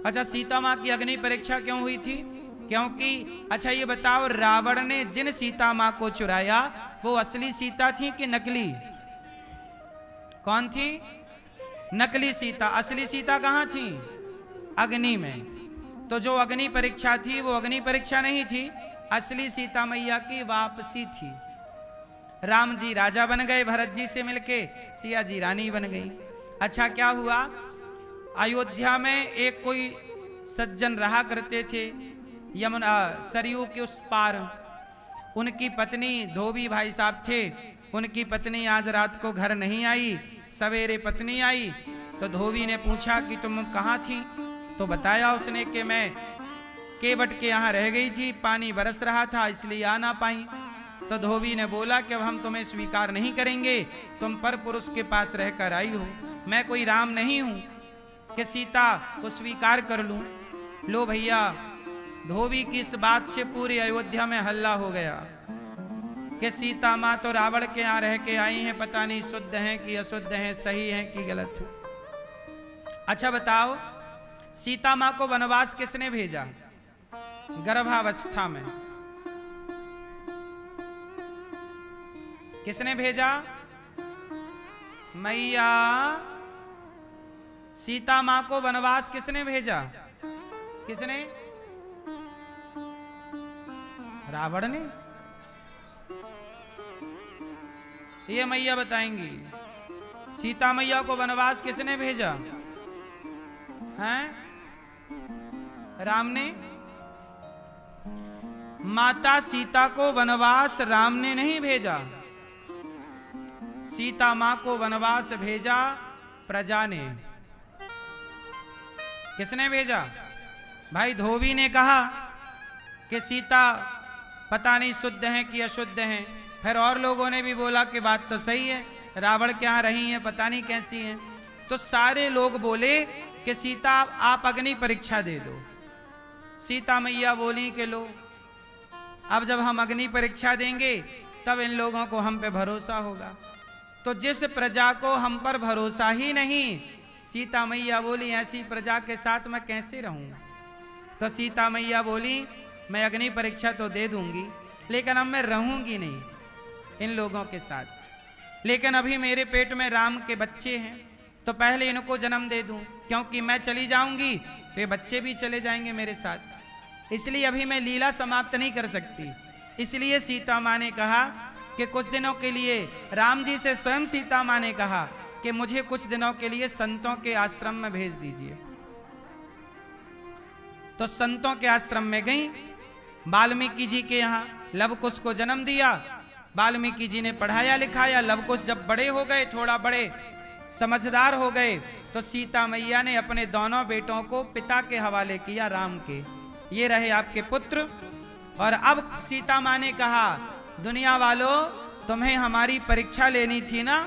अच्छा, सीता माँ की अग्नि परीक्षा क्यों हुई थी? क्योंकि अच्छा ये बताओ, रावण ने जिन सीता माँ को चुराया वो असली सीता थी कि नकली? कौन थी? नकली सीता। असली सीता कहाँ थी? अग्नि में। तो जो अग्नि परीक्षा थी वो अग्नि परीक्षा नहीं थी, असली सीता मैया की वापसी थी। राम जी राजा बन गए भरत जी से मिलके, सिया जी रानी बन गई। अच्छा क्या हुआ, अयोध्या में एक कोई सज्जन रहा करते थे, यमुना सरयू के उस पार। उनकी पत्नी, धोबी भाई साहब थे, उनकी पत्नी आज रात को घर नहीं आई। सवेरे पत्नी आई तो धोबी ने पूछा कि तुम कहाँ थी? तो बताया उसने कि मैं केवट के यहाँ रह गई थी, पानी बरस रहा था इसलिए आ ना पाई। तो धोबी ने बोला कि अब हम तुम्हें स्वीकार नहीं करेंगे, तुम पर पुरुष के पास रहकर आई हो, मैं कोई राम नहीं हूं कि सीता को स्वीकार कर लूं। लो भैया, धोबी की इस बात से पूरी अयोध्या में हल्ला हो गया कि सीता माँ तो रावण के यहाँ रह के आई हैं, पता नहीं शुद्ध हैं कि अशुद्ध हैं, सही हैं कि गलत है। अच्छा बताओ, सीता माँ को वनवास किसने भेजा? गर्भावस्था में किसने भेजा? मैया सीता माँ को वनवास किसने भेजा? किसने? रावण ने? ये मैया बताएंगी, सीता मैया को वनवास किसने भेजा? हैं? राम ने? माता सीता को वनवास राम ने नहीं भेजा, सीता मां को वनवास भेजा प्रजा ने। किसने भेजा? भाई धोबी ने कहा कि सीता पता नहीं शुद्ध हैं कि अशुद्ध हैं, फिर और लोगों ने भी बोला कि बात तो सही है, रावण के यहाँ रही हैं, पता नहीं कैसी हैं। तो सारे लोग बोले कि सीता आप अग्नि परीक्षा दे दो। सीता मैया बोली कि लो, अब जब हम अग्नि परीक्षा देंगे तब इन लोगों को हम पे भरोसा होगा। तो जिस प्रजा को हम पर भरोसा ही नहीं, सीता मैया बोली ऐसी प्रजा के साथ मैं कैसे रहूं? तो सीता मैया बोली मैं अग्नि परीक्षा तो दे दूंगी, लेकिन अब मैं रहूंगी नहीं इन लोगों के साथ। लेकिन अभी मेरे पेट में राम के बच्चे हैं, तो पहले इनको जन्म दे दूं, क्योंकि मैं चली जाऊंगी तो ये बच्चे भी चले जाएंगे मेरे साथ, इसलिए अभी मैं लीला समाप्त नहीं कर सकती। इसलिए सीता माँ ने कहा कि कुछ दिनों के लिए, राम जी से स्वयं सीता माँ ने कहा कि मुझे कुछ दिनों के लिए संतों के आश्रम में भेज दीजिए। तो संतों के आश्रम में गई, वाल्मीकि जी के यहाँ लवकुश को जन्म दिया। वाल्मीकि जी ने पढ़ाया लिखाया, लवकुश जब बड़े हो गए, थोड़ा बड़े समझदार हो गए, तो सीता मैया ने अपने दोनों बेटों को पिता के हवाले किया, राम के, ये रहे आपके पुत्र। और अब सीता माँ ने कहा दुनिया वालों, तुम्हें हमारी परीक्षा लेनी थी ना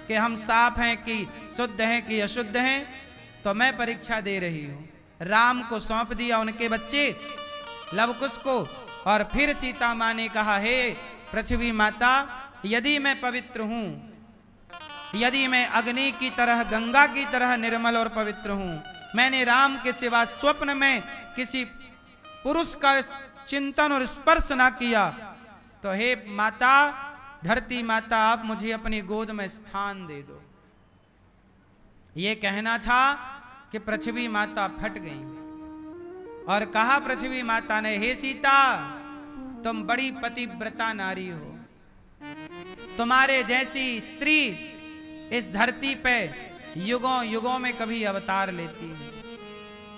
कि हम साफ हैं कि शुद्ध हैं कि अशुद्ध हैं, तो मैं परीक्षा दे रही हूं। राम को सौंप दिया उनके बच्चे लवकुश को। और फिर सीता माँ ने कहा हे पृथ्वी माता, यदि मैं पवित्र हूं, यदि मैं अग्नि की तरह, गंगा की तरह निर्मल और पवित्र हूं, मैंने राम के सिवा स्वप्न में किसी पुरुष का चिंतन और स्पर्श ना किया, तो हे माता, धरती माता, आप मुझे अपनी गोद में स्थान दे दो। ये कहना था कि पृथ्वी माता फट गई और कहा पृथ्वी माता ने, हे सीता, तुम बड़ी पतिव्रता नारी हो, तुम्हारे जैसी स्त्री इस धरती पे युगों युगों में कभी अवतार लेती है,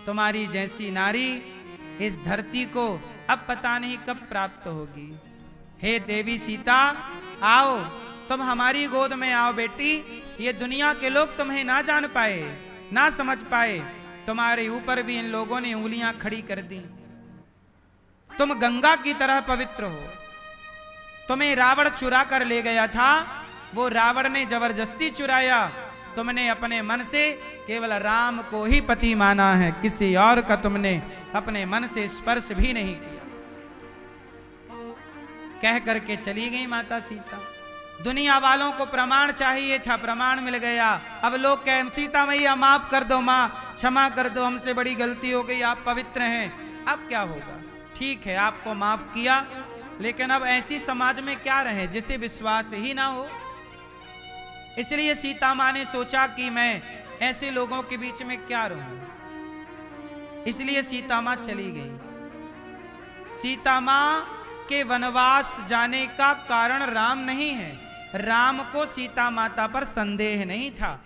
तुम्हारी जैसी नारी इस धरती को अब पता नहीं कब प्राप्त होगी। हे देवी सीता, आओ, तुम हमारी गोद में आओ बेटी। ये दुनिया के लोग तुम्हें ना जान पाए, ना समझ पाए, तुम्हारे ऊपर भी इन लोगों ने उंगलियां खड़ी कर दी। तुम गंगा की तरह पवित्र हो, तुम्हें रावण चुरा कर ले गया था, वो रावण ने जबरदस्ती चुराया, तुमने अपने मन से केवल राम को ही पति माना है, किसी और का तुमने अपने मन से स्पर्श भी नहीं किया। कह करके चली गई माता सीता। दुनिया वालों को प्रमाण चाहिए, अच्छा प्रमाण मिल गया। अब लोग कहें सीता मैया माफ कर दो, माँ क्षमा कर दो, हमसे बड़ी गलती हो गई, आप पवित्र हैं। अब क्या होगा? ठीक है आपको माफ किया, लेकिन अब ऐसी समाज में क्या रहे जिसे विश्वास ही ना हो। इसलिए सीता माँ ने सोचा कि मैं ऐसे लोगों के बीच में क्या रहूं, इसलिए सीता माँ चली गई। सीता माँ के वनवास जाने का कारण राम नहीं है, राम को सीता माता पर संदेह नहीं था।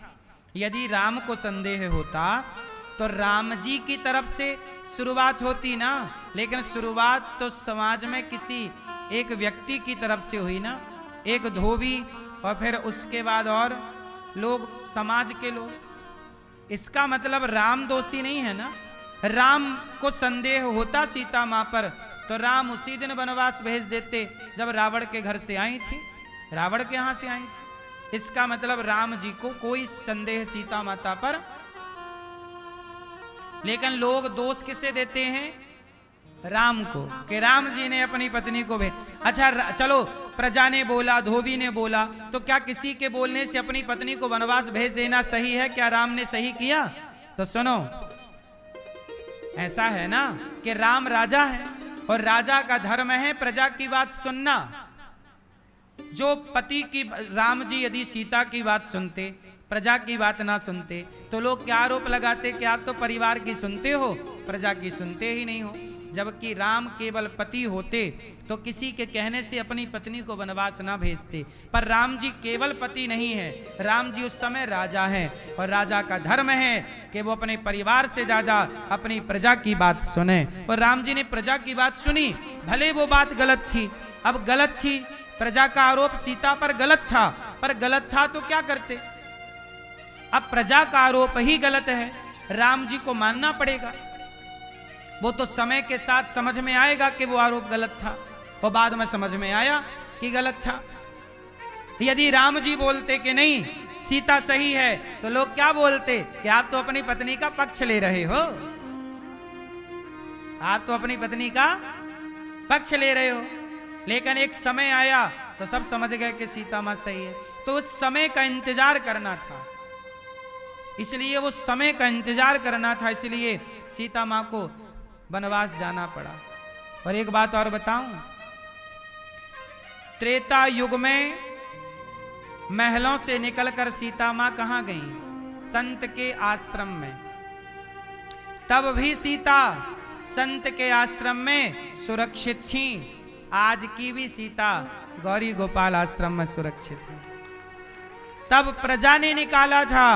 यदि राम को संदेह होता तो राम जी की तरफ से शुरुआत होती ना, लेकिन शुरुआत तो समाज में किसी एक व्यक्ति की तरफ से हुई ना, एक धोबी और फिर उसके बाद और लोग, समाज के लोग। इसका मतलब राम दोषी नहीं है ना। राम को संदेह होता सीता मां पर तो राम उसी दिन वनवास भेज देते जब रावण के घर से आई थी, रावण के यहां से आई थी। इसका मतलब राम जी को कोई संदेह सीता माता पर। लेकिन लोग दोष किसे देते हैं? राम को, कि राम जी ने अपनी पत्नी को भेज। अच्छा चलो, प्रजा ने बोला, धोबी ने बोला, तो क्या किसी के बोलने से अपनी पत्नी को वनवास भेज देना सही है? क्या राम ने सही किया? तो सुनो, ऐसा है ना कि राम राजा है और राजा का धर्म है प्रजा की बात सुनना। जो पति की, राम जी यदि सीता की बात सुनते, प्रजा की बात ना सुनते, तो लोग क्या आरोप लगाते कि आप तो परिवार की सुनते हो, प्रजा की सुनते ही नहीं हो। जबकि राम केवल पति होते तो किसी के कहने से अपनी पत्नी को वनवास ना भेजते। पर राम जी केवल पति नहीं है, राम जी उस समय राजा हैं और राजा का धर्म है कि वो अपने परिवार से ज्यादा अपनी प्रजा की बात सुने। और राम जी ने प्रजा की बात सुनी, भले वो बात गलत थी। अब गलत थी, प्रजा का आरोप सीता पर गलत था, पर गलत था तो क्या करते? अब प्रजा का आरोप ही गलत है, राम जी को मानना पड़ेगा। वो तो समय के साथ समझ में आएगा कि वो आरोप गलत था, और बाद में समझ में आया कि गलत था। यदि राम जी बोलते कि नहीं सीता सही है, तो लोग क्या बोलते कि आप तो अपनी पत्नी का पक्ष ले रहे हो, आप तो अपनी पत्नी का पक्ष ले रहे हो। लेकिन एक समय आया तो सब समझ गए कि सीता मां सही है। तो उस समय का इंतजार करना था, इसलिए वो समय का इंतजार करना था, इसलिए सीता मां को वनवास जाना पड़ा। और एक बात और बताऊं, त्रेता युग में महलों से निकलकर सीता मां कहां गई? संत के आश्रम में। तब भी सीता संत के आश्रम में सुरक्षित थी। आज की भी सीता गौरी गोपाल आश्रम में सुरक्षित है। तब प्रजा ने निकाला था,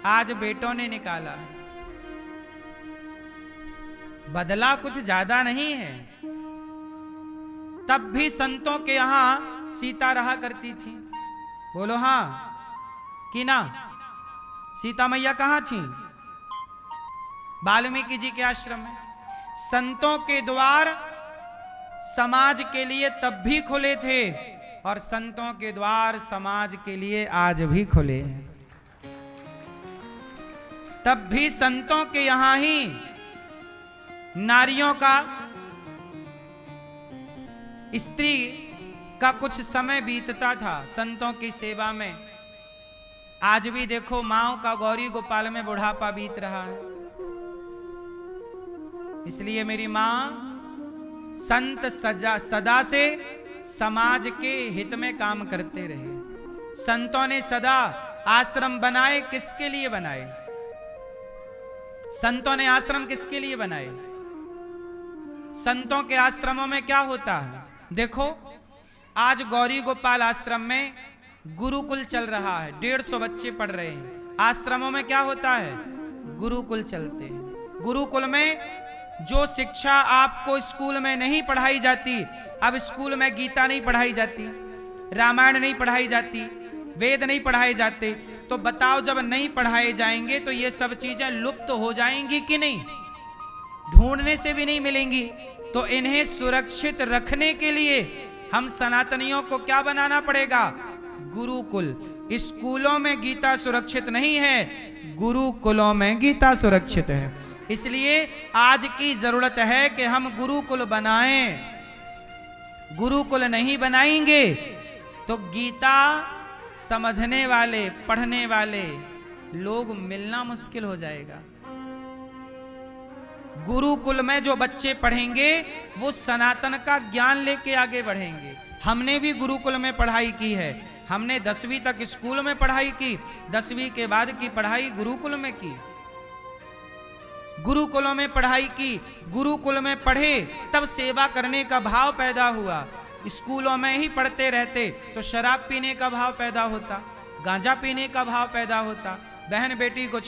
आज बेटों ने निकाला। बदला कुछ ज्यादा नहीं है। तब भी संतों के यहां सीता रहा करती थी। बोलो हां कि ना? सीता मैया कहां थी? वाल्मीकि जी के आश्रम में। संतों के द्वार समाज के लिए तब भी खुले थे और संतों के द्वार समाज के लिए आज भी खुले हैं। तब भी संतों के यहां ही नारियों का, स्त्री का कुछ समय बीतता था संतों की सेवा में। आज भी देखो माओ का गौरी गोपाल में बुढ़ापा बीत रहा है। इसलिए मेरी मां संत सदा से समाज के हित में काम करते रहे। संतों ने सदा आश्रम बनाए, किसके लिए बनाए? संतों ने आश्रम किसके लिए बनाए? संतों के आश्रमों में क्या होता है? देखो आज गौरी गोपाल आश्रम में गुरुकुल चल रहा है, 150 बच्चे पढ़ रहे हैं। आश्रमों में क्या होता है? गुरुकुल चलते हैं। गुरुकुल में जो शिक्षा आपको स्कूल में नहीं पढ़ाई जाती, अब स्कूल में गीता नहीं पढ़ाई जाती, रामायण नहीं पढ़ाई जाती, वेद नहीं पढ़ाए जाते, तो बताओ जब नहीं पढ़ाए जाएंगे तो ये सब चीजें लुप्त हो जाएंगी कि नहीं? ढूंढने से भी नहीं मिलेंगी। तो इन्हें सुरक्षित रखने के लिए हम सनातनियों को क्या बनाना पड़ेगा? गुरुकुल। स्कूलों में गीता सुरक्षित नहीं है, गुरुकुलों में गीता सुरक्षित है। इसलिए आज की जरूरत है कि हम गुरुकुल बनाएं। गुरुकुल नहीं बनाएंगे तो गीता समझने वाले, पढ़ने वाले लोग मिलना मुश्किल हो जाएगा। गुरुकुल में जो बच्चे पढ़ेंगे वो सनातन का ज्ञान लेके आगे बढ़ेंगे। हमने भी गुरुकुल में पढ़ाई की है, हमने 10वीं तक स्कूल में पढ़ाई की, 10वीं के बाद की पढ़ाई गुरुकुल में की, गुरुकुलों में पढ़ाई की, गुरुकुल में पढ़े तब सेवा करने का भाव पैदा हुआ। स्कूलों में ही पढ़ते रहते तो शराब पीने का भाव पैदा होता, गांजा पीने का भाव पैदा होता, बहन बेटी को